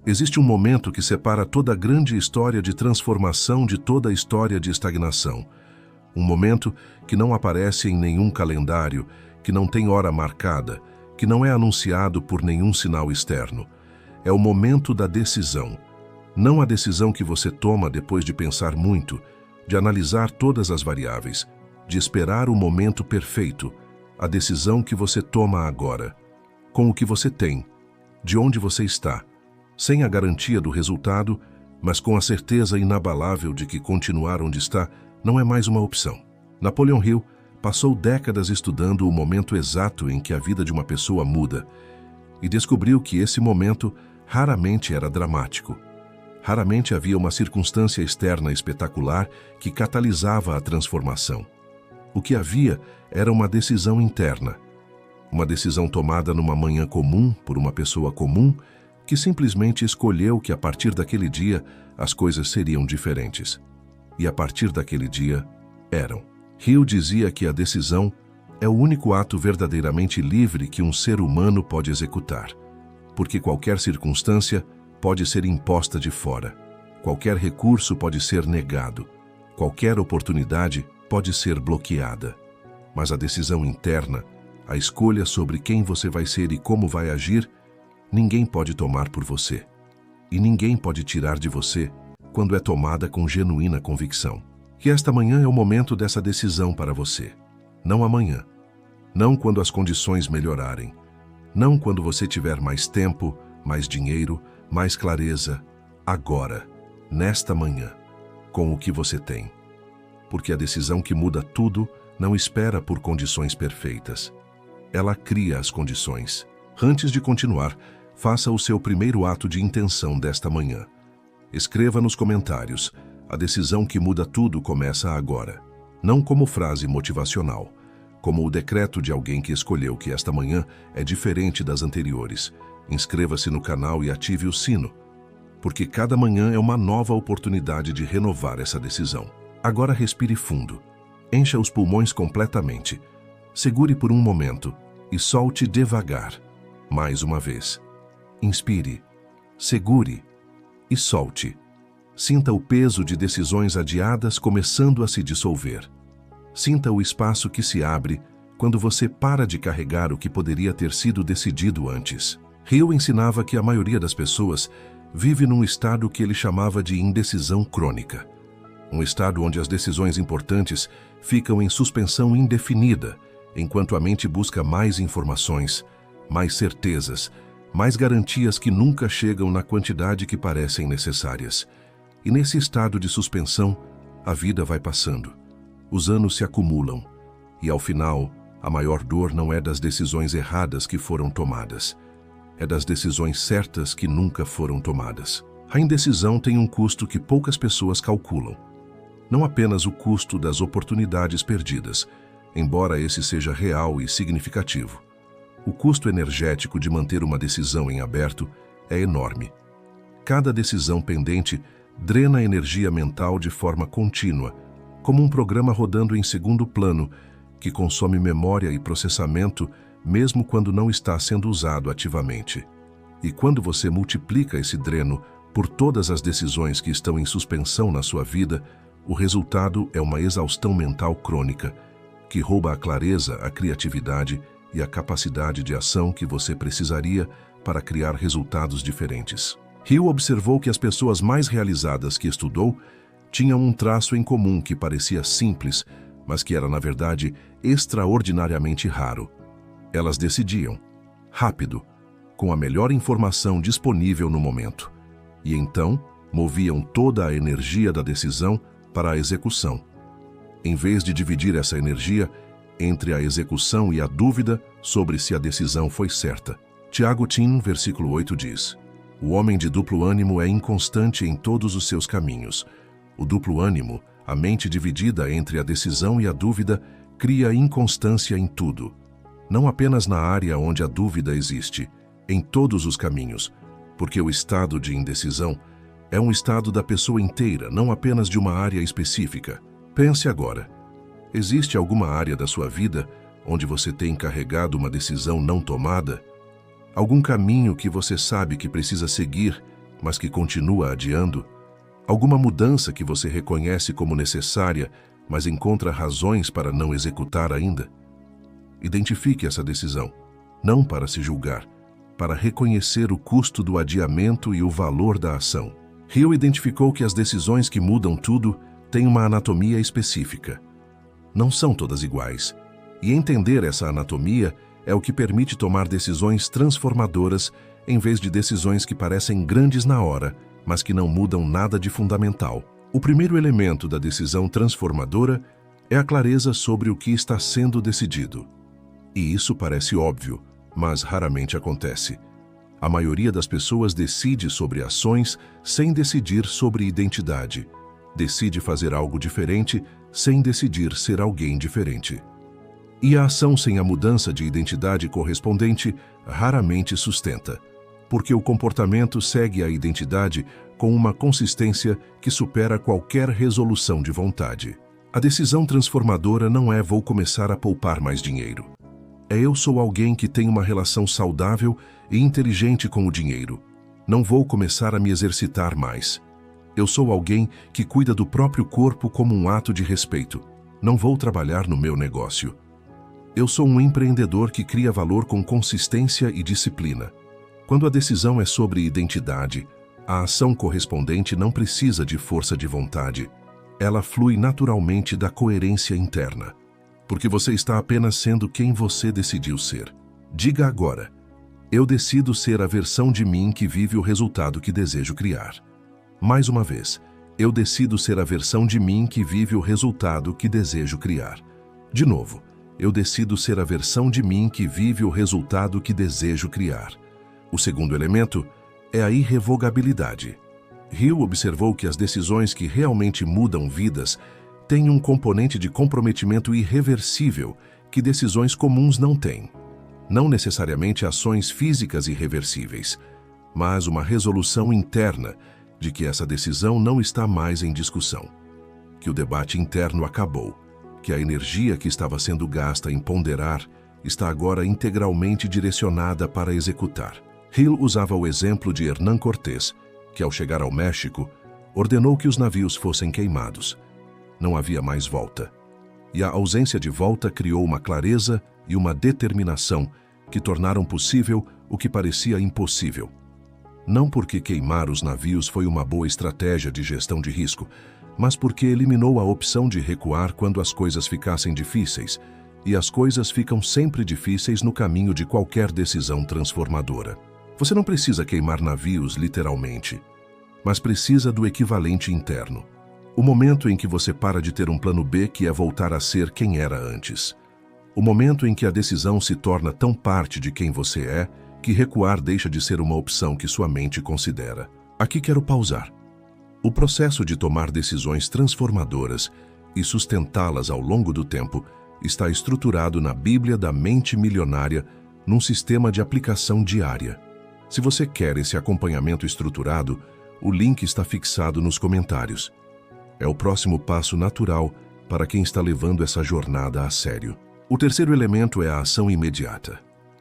Existe um momento que separa toda a grande história de transformação de toda a história de estagnação. Um momento que não aparece em nenhum calendário, que não tem hora marcada, que não é anunciado por nenhum sinal externo. É o momento da decisão. Não a decisão que você toma depois de pensar muito, de analisar todas as variáveis, de esperar o momento perfeito. A decisão que você toma agora, com o que você tem, de onde você está, sem a garantia do resultado, mas com a certeza inabalável de que continuar onde está não é mais uma opção. Napoleon Hill passou décadas estudando o momento exato em que a vida de uma pessoa muda e descobriu que esse momento raramente era dramático. Raramente havia uma circunstância externa espetacular que catalisava a transformação. O que havia era uma decisão interna, uma decisão tomada numa manhã comum por uma pessoa comum que simplesmente escolheu que a partir daquele dia as coisas seriam diferentes. E a partir daquele dia, eram. Hill dizia que a decisão é o único ato verdadeiramente livre que um ser humano pode executar, porque qualquer circunstância pode ser imposta de fora, qualquer recurso pode ser negado, qualquer oportunidade pode ser bloqueada. Mas a decisão interna, a escolha sobre quem você vai ser e como vai agir, ninguém pode tomar por você. E ninguém pode tirar de você quando é tomada com genuína convicção. Que esta manhã é o momento dessa decisão para você. Não amanhã. Não quando as condições melhorarem. Não quando você tiver mais tempo, mais dinheiro, mais clareza. Agora, nesta manhã, com o que você tem. Porque a decisão que muda tudo não espera por condições perfeitas. Ela cria as condições. Antes de continuar, faça o seu primeiro ato de intenção desta manhã. Escreva nos comentários: a decisão que muda tudo começa agora. Não como frase motivacional, como o decreto de alguém que escolheu que esta manhã é diferente das anteriores. Inscreva-se no canal e ative o sino, porque cada manhã é uma nova oportunidade de renovar essa decisão. Agora respire fundo. Encha os pulmões completamente. Segure por um momento e solte devagar. Mais uma vez. Inspire, segure e solte. Sinta o peso de decisões adiadas começando a se dissolver. Sinta o espaço que se abre quando você para de carregar o que poderia ter sido decidido antes. Hill ensinava que a maioria das pessoas vive num estado que ele chamava de indecisão crônica. Um estado onde as decisões importantes ficam em suspensão indefinida, enquanto a mente busca mais informações, mais certezas, mais garantias que nunca chegam na quantidade que parecem necessárias. E nesse estado de suspensão, a vida vai passando. Os anos se acumulam. E ao final, a maior dor não é das decisões erradas que foram tomadas. É das decisões certas que nunca foram tomadas. A indecisão tem um custo que poucas pessoas calculam. Não apenas o custo das oportunidades perdidas, embora esse seja real e significativo. O custo energético de manter uma decisão em aberto é enorme. Cada decisão pendente drena energia mental de forma contínua, como um programa rodando em segundo plano, que consome memória e processamento mesmo quando não está sendo usado ativamente. E quando você multiplica esse dreno por todas as decisões que estão em suspensão na sua vida, o resultado é uma exaustão mental crônica, que rouba a clareza, a criatividade e a capacidade de ação que você precisaria para criar resultados diferentes. Hill observou que as pessoas mais realizadas que estudou tinham um traço em comum que parecia simples, mas que era, na verdade, extraordinariamente raro. Elas decidiam, rápido, com a melhor informação disponível no momento, e então moviam toda a energia da decisão para a execução. Em vez de dividir essa energia entre a execução e a dúvida sobre se a decisão foi certa. Tiago 1, versículo 8 diz: o homem de duplo ânimo é inconstante em todos os seus caminhos. O duplo ânimo, a mente dividida entre a decisão e a dúvida, cria inconstância em tudo. Não apenas na área onde a dúvida existe, em todos os caminhos, porque o estado de indecisão é um estado da pessoa inteira, não apenas de uma área específica. Pense agora. Existe alguma área da sua vida onde você tem carregado uma decisão não tomada? Algum caminho que você sabe que precisa seguir mas que continua adiando? Alguma mudança que você reconhece como necessária, mas encontra razões para não executar ainda? Identifique essa decisão, não para se julgar, para reconhecer o custo do adiamento e o valor da ação. Hill identificou que as decisões que mudam tudo têm uma anatomia específica. Não são todas iguais, e entender essa anatomia é o que permite tomar decisões transformadoras em vez de decisões que parecem grandes na hora, mas que não mudam nada de fundamental. O primeiro elemento da decisão transformadora é a clareza sobre o que está sendo decidido. E isso parece óbvio, mas raramente acontece. A maioria das pessoas decide sobre ações sem decidir sobre identidade. Decide fazer algo diferente sem decidir ser alguém diferente. E a ação sem a mudança de identidade correspondente raramente sustenta, porque o comportamento segue a identidade com uma consistência que supera qualquer resolução de vontade. A decisão transformadora não é vou começar a poupar mais dinheiro. É eu sou alguém que tem uma relação saudável e inteligente com o dinheiro. Não vou começar a me exercitar mais. Eu sou alguém que cuida do próprio corpo como um ato de respeito. Não vou trabalhar no meu negócio. Eu sou um empreendedor que cria valor com consistência e disciplina. Quando a decisão é sobre identidade, a ação correspondente não precisa de força de vontade. Ela flui naturalmente da coerência interna, porque você está apenas sendo quem você decidiu ser. Diga agora: eu decido ser a versão de mim que vive o resultado que desejo criar. Mais uma vez, eu decido ser a versão de mim que vive o resultado que desejo criar. De novo, eu decido ser a versão de mim que vive o resultado que desejo criar. O segundo elemento é a irrevogabilidade. Hill observou que as decisões que realmente mudam vidas têm um componente de comprometimento irreversível que decisões comuns não têm. Não necessariamente ações físicas irreversíveis, mas uma resolução interna de que essa decisão não está mais em discussão, que o debate interno acabou, que a energia que estava sendo gasta em ponderar está agora integralmente direcionada para executar. Hill usava o exemplo de Hernán Cortés, que ao chegar ao México, ordenou que os navios fossem queimados. Não havia mais volta. E a ausência de volta criou uma clareza e uma determinação que tornaram possível o que parecia impossível. Não porque queimar os navios foi uma boa estratégia de gestão de risco, mas porque eliminou a opção de recuar quando as coisas ficassem difíceis, e as coisas ficam sempre difíceis no caminho de qualquer decisão transformadora. Você não precisa queimar navios literalmente, mas precisa do equivalente interno. O momento em que você para de ter um plano B que é voltar a ser quem era antes. O momento em que a decisão se torna tão parte de quem você é, que recuar deixa de ser uma opção que sua mente considera. Aqui quero pausar. O processo de tomar decisões transformadoras e sustentá-las ao longo do tempo está estruturado na Bíblia da Mente Milionária, num sistema de aplicação diária. Se você quer esse acompanhamento estruturado, o link está fixado nos comentários. É o próximo passo natural para quem está levando essa jornada a sério. O terceiro elemento é a ação imediata.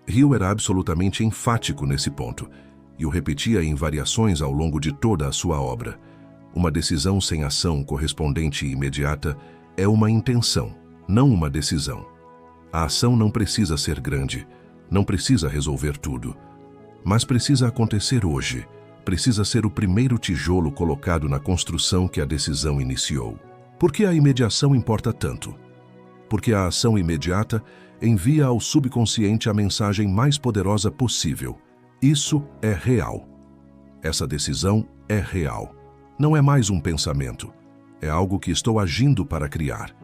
Hill era absolutamente enfático nesse ponto, e o repetia em variações ao longo de toda a sua obra. Uma decisão sem ação correspondente e imediata é uma intenção, não uma decisão. A ação não precisa ser grande, não precisa resolver tudo, mas precisa acontecer hoje, precisa ser o primeiro tijolo colocado na construção que a decisão iniciou. Por que a imediação importa tanto? Porque a ação imediata envia ao subconsciente a mensagem mais poderosa possível. Isso é real. Essa decisão é real. Não é mais um pensamento. É algo que estou agindo para criar.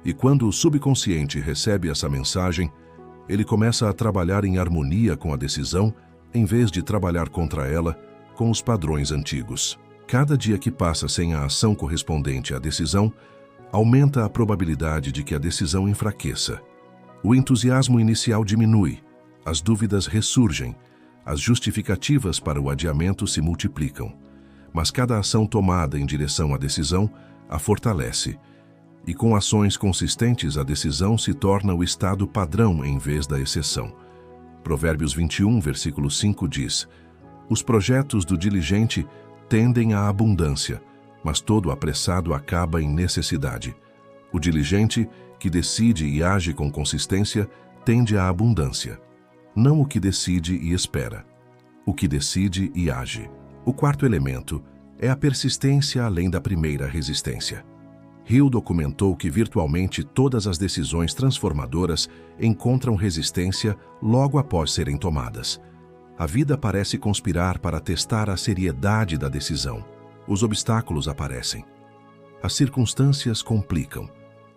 E quando o subconsciente recebe essa mensagem, ele começa a trabalhar em harmonia com a decisão, em vez de trabalhar contra ela, com os padrões antigos. Cada dia que passa sem a ação correspondente à decisão, aumenta a probabilidade de que a decisão enfraqueça. O entusiasmo inicial diminui, as dúvidas ressurgem, as justificativas para o adiamento se multiplicam. Mas cada ação tomada em direção à decisão a fortalece. E com ações consistentes, a decisão se torna o estado padrão em vez da exceção. Provérbios 21, versículo 5 diz: Os projetos do diligente tendem à abundância, mas todo apressado acaba em necessidade. O diligente, que decide e age com consistência, tende à abundância. Não o que decide e espera. O que decide e age. O quarto elemento é a persistência além da primeira resistência. Hill documentou que virtualmente todas as decisões transformadoras encontram resistência logo após serem tomadas. A vida parece conspirar para testar a seriedade da decisão. Os obstáculos aparecem. As circunstâncias complicam,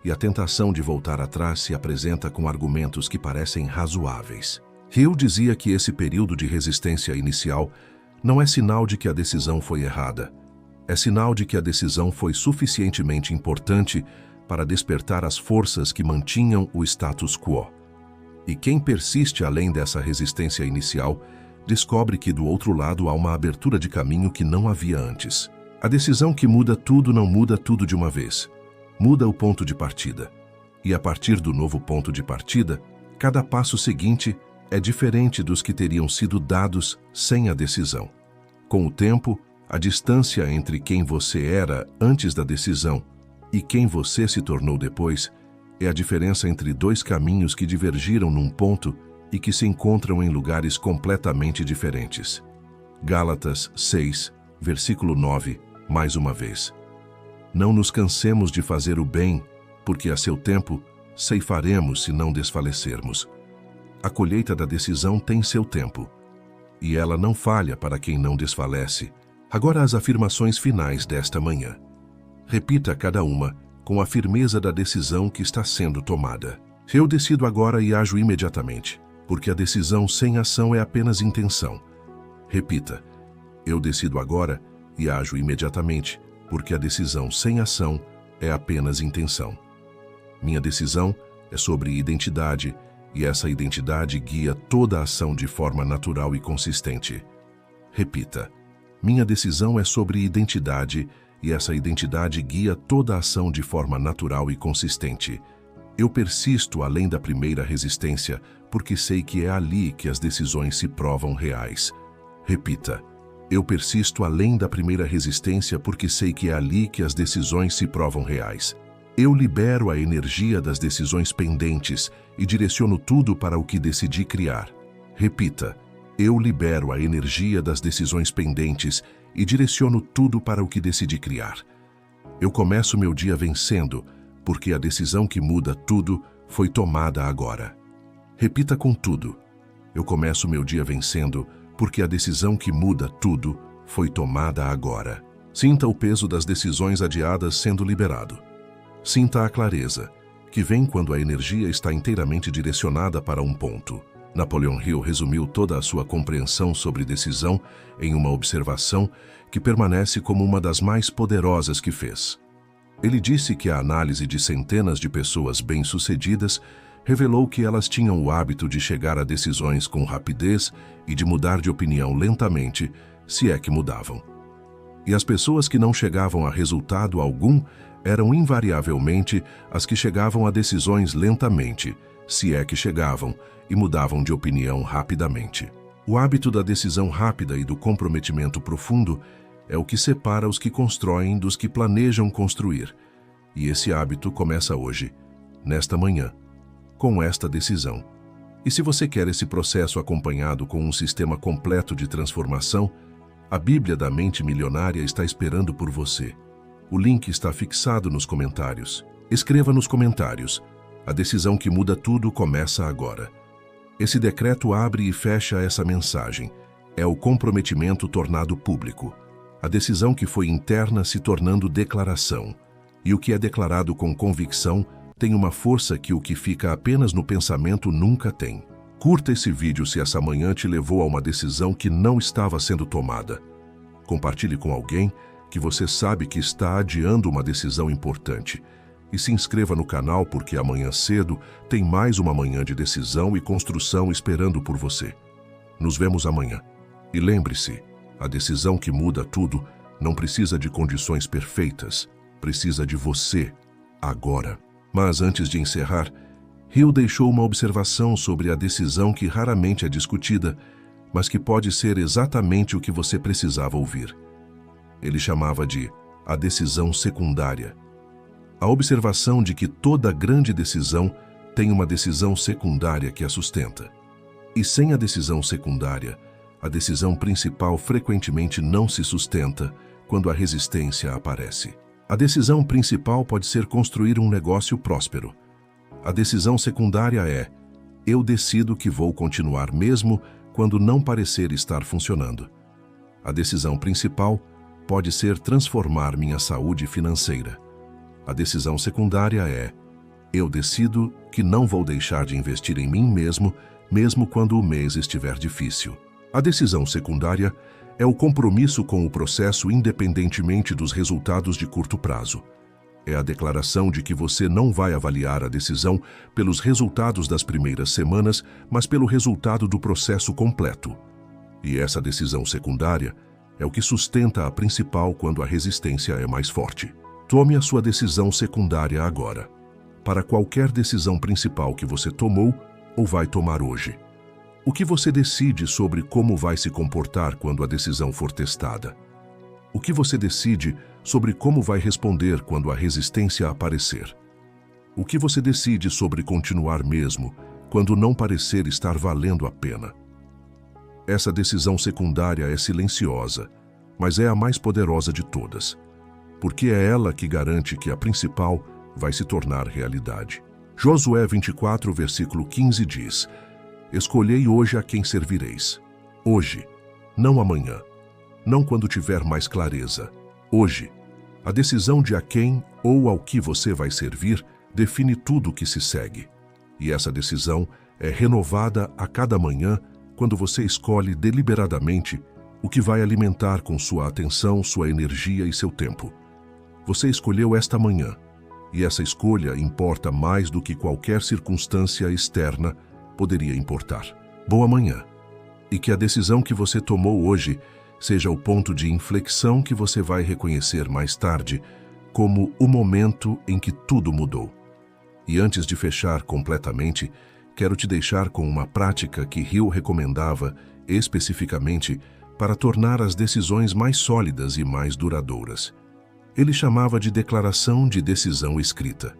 e a tentação de voltar atrás se apresenta com argumentos que parecem razoáveis. Hill dizia que esse período de resistência inicial não é sinal de que a decisão foi errada. É sinal de que a decisão foi suficientemente importante para despertar as forças que mantinham o status quo. E quem persiste além dessa resistência inicial descobre que do outro lado há uma abertura de caminho que não havia antes. A decisão que muda tudo não muda tudo de uma vez. Muda o ponto de partida. E a partir do novo ponto de partida, cada passo seguinte é diferente dos que teriam sido dados sem a decisão. Com o tempo, a distância entre quem você era antes da decisão e quem você se tornou depois é a diferença entre dois caminhos que divergiram num ponto e que se encontram em lugares completamente diferentes. Gálatas 6, versículo 9, mais uma vez. Não nos cansemos de fazer o bem, porque a seu tempo ceifaremos se não desfalecermos. A colheita da decisão tem seu tempo, e ela não falha para quem não desfalece. Agora as afirmações finais desta manhã. Repita cada uma com a firmeza da decisão que está sendo tomada. Eu decido agora e ajo imediatamente, porque a decisão sem ação é apenas intenção. Repita. Eu decido agora e ajo imediatamente, porque a decisão sem ação é apenas intenção. Minha decisão é sobre identidade, e essa identidade guia toda a ação de forma natural e consistente. Repita. Minha decisão é sobre identidade, e essa identidade guia toda a ação de forma natural e consistente. Eu persisto além da primeira resistência, porque sei que é ali que as decisões se provam reais. Repita. Eu persisto além da primeira resistência, porque sei que é ali que as decisões se provam reais. Eu libero a energia das decisões pendentes e direciono tudo para o que decidi criar. Repita. Eu libero a energia das decisões pendentes e direciono tudo para o que decidi criar. Eu começo meu dia vencendo, porque a decisão que muda tudo foi tomada agora. Repita com tudo. Eu começo meu dia vencendo, porque a decisão que muda tudo foi tomada agora. Sinta o peso das decisões adiadas sendo liberado. Sinta a clareza, que vem quando a energia está inteiramente direcionada para um ponto. Napoleon Hill resumiu toda a sua compreensão sobre decisão em uma observação que permanece como uma das mais poderosas que fez. Ele disse que a análise de centenas de pessoas bem-sucedidas revelou que elas tinham o hábito de chegar a decisões com rapidez e de mudar de opinião lentamente, se é que mudavam. E as pessoas que não chegavam a resultado algum eram invariavelmente as que chegavam a decisões lentamente, se é que chegavam, e mudavam de opinião rapidamente. O hábito da decisão rápida e do comprometimento profundo é o que separa os que constroem dos que planejam construir. E esse hábito começa hoje, nesta manhã, com esta decisão. E se você quer esse processo acompanhado com um sistema completo de transformação, a Bíblia da Mente Milionária está esperando por você. O link está fixado nos comentários. Escreva nos comentários. A decisão que muda tudo começa agora. Esse decreto abre e fecha essa mensagem. É o comprometimento tornado público. A decisão que foi interna se tornando declaração. E o que é declarado com convicção tem uma força que o que fica apenas no pensamento nunca tem. Curta esse vídeo se essa manhã te levou a uma decisão que não estava sendo tomada. Compartilhe com alguém que você sabe que está adiando uma decisão importante. E se inscreva no canal porque amanhã cedo tem mais uma manhã de decisão e construção esperando por você. Nos vemos amanhã. E lembre-se, a decisão que muda tudo não precisa de condições perfeitas, precisa de você, agora. Mas antes de encerrar, Hill deixou uma observação sobre a decisão que raramente é discutida, mas que pode ser exatamente o que você precisava ouvir. Ele chamava de a decisão secundária. A observação de que toda grande decisão tem uma decisão secundária que a sustenta. E sem a decisão secundária, a decisão principal frequentemente não se sustenta quando a resistência aparece. A decisão principal pode ser construir um negócio próspero. A decisão secundária é: eu decido que vou continuar mesmo quando não parecer estar funcionando. A decisão principal pode ser transformar minha saúde financeira. A decisão secundária é: eu decido que não vou deixar de investir em mim mesmo, mesmo quando o mês estiver difícil. A decisão secundária é o compromisso com o processo independentemente dos resultados de curto prazo. É a declaração de que você não vai avaliar a decisão pelos resultados das primeiras semanas, mas pelo resultado do processo completo. E essa decisão secundária é o que sustenta a principal quando a resistência é mais forte. Tome a sua decisão secundária agora, para qualquer decisão principal que você tomou ou vai tomar hoje. O que você decide sobre como vai se comportar quando a decisão for testada? O que você decide sobre como vai responder quando a resistência aparecer? O que você decide sobre continuar mesmo quando não parecer estar valendo a pena? Essa decisão secundária é silenciosa, mas é a mais poderosa de todas, porque é ela que garante que a principal vai se tornar realidade. Josué 24, versículo 15 diz: escolhei hoje a quem servireis. Hoje, não amanhã, não quando tiver mais clareza. Hoje, a decisão de a quem ou ao que você vai servir define tudo o que se segue. E essa decisão é renovada a cada manhã quando você escolhe deliberadamente o que vai alimentar com sua atenção, sua energia e seu tempo. Você escolheu esta manhã, e essa escolha importa mais do que qualquer circunstância externa poderia importar. Boa manhã. E que a decisão que você tomou hoje seja o ponto de inflexão que você vai reconhecer mais tarde como o momento em que tudo mudou. E antes de fechar completamente, quero te deixar com uma prática que Hill recomendava especificamente para tornar as decisões mais sólidas e mais duradouras. Ele chamava de declaração de decisão escrita.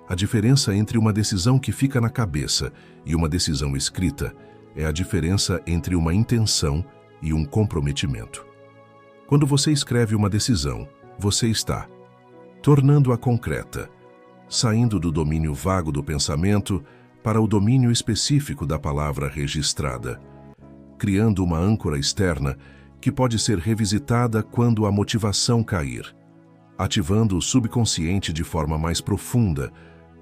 A diferença entre uma decisão que fica na cabeça e uma decisão escrita é a diferença entre uma intenção e um comprometimento. Quando você escreve uma decisão, você está tornando-a concreta, saindo do domínio vago do pensamento para o domínio específico da palavra registrada, criando uma âncora externa que pode ser revisitada quando a motivação cair, ativando o subconsciente de forma mais profunda,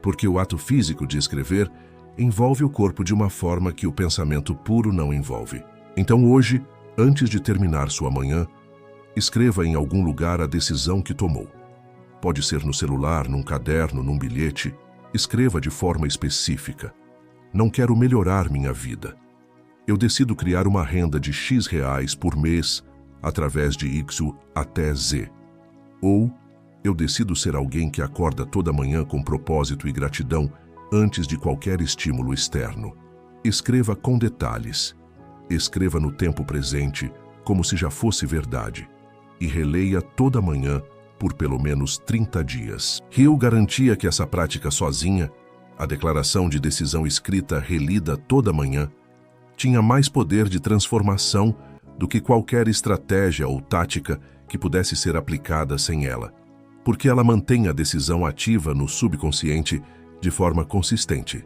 porque o ato físico de escrever envolve o corpo de uma forma que o pensamento puro não envolve. Então hoje, antes de terminar sua manhã, escreva em algum lugar a decisão que tomou. Pode ser no celular, num caderno, num bilhete. Escreva de forma específica. Não quero melhorar minha vida. Eu decido criar uma renda de X reais por mês através de Y até Z. Ou eu decido ser alguém que acorda toda manhã com propósito e gratidão antes de qualquer estímulo externo. Escreva com detalhes. Escreva no tempo presente, como se já fosse verdade. E releia toda manhã por pelo menos 30 dias. Hill garantia que essa prática sozinha, a declaração de decisão escrita relida toda manhã, tinha mais poder de transformação do que qualquer estratégia ou tática que pudesse ser aplicada sem ela, porque ela mantém a decisão ativa no subconsciente de forma consistente.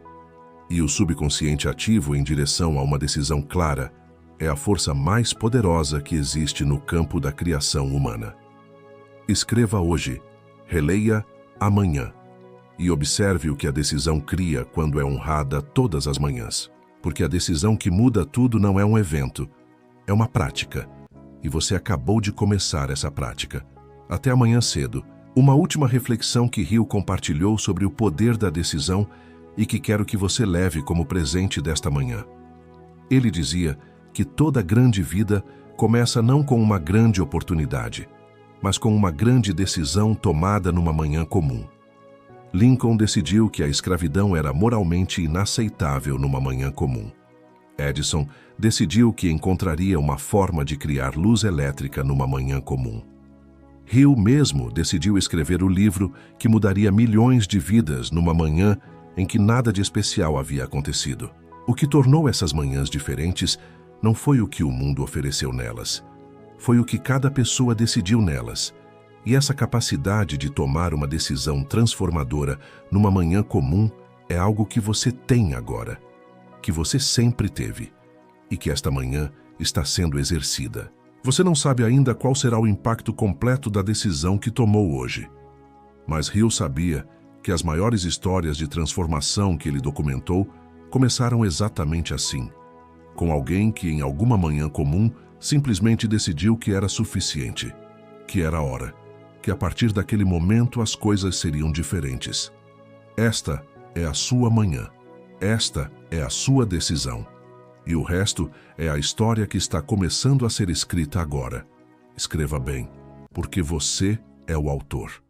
E o subconsciente ativo em direção a uma decisão clara é a força mais poderosa que existe no campo da criação humana. Escreva hoje, releia amanhã e observe o que a decisão cria quando é honrada todas as manhãs. Porque a decisão que muda tudo não é um evento, é uma prática. E você acabou de começar essa prática. Até amanhã cedo. Uma última reflexão que Hill compartilhou sobre o poder da decisão e que quero que você leve como presente desta manhã. Ele dizia que toda grande vida começa não com uma grande oportunidade, mas com uma grande decisão tomada numa manhã comum. Lincoln decidiu que a escravidão era moralmente inaceitável numa manhã comum. Edison decidiu que encontraria uma forma de criar luz elétrica numa manhã comum. Hill mesmo decidiu escrever o livro que mudaria milhões de vidas numa manhã em que nada de especial havia acontecido. O que tornou essas manhãs diferentes não foi o que o mundo ofereceu nelas, foi o que cada pessoa decidiu nelas. E essa capacidade de tomar uma decisão transformadora numa manhã comum é algo que você tem agora, que você sempre teve, e que esta manhã está sendo exercida. Você não sabe ainda qual será o impacto completo da decisão que tomou hoje. Mas Hill sabia que as maiores histórias de transformação que ele documentou começaram exatamente assim, com alguém que em alguma manhã comum simplesmente decidiu que era suficiente, que era a hora, que a partir daquele momento as coisas seriam diferentes. Esta é a sua manhã. Esta é a sua decisão. E o resto é a história que está começando a ser escrita agora. Escreva bem, porque você é o autor.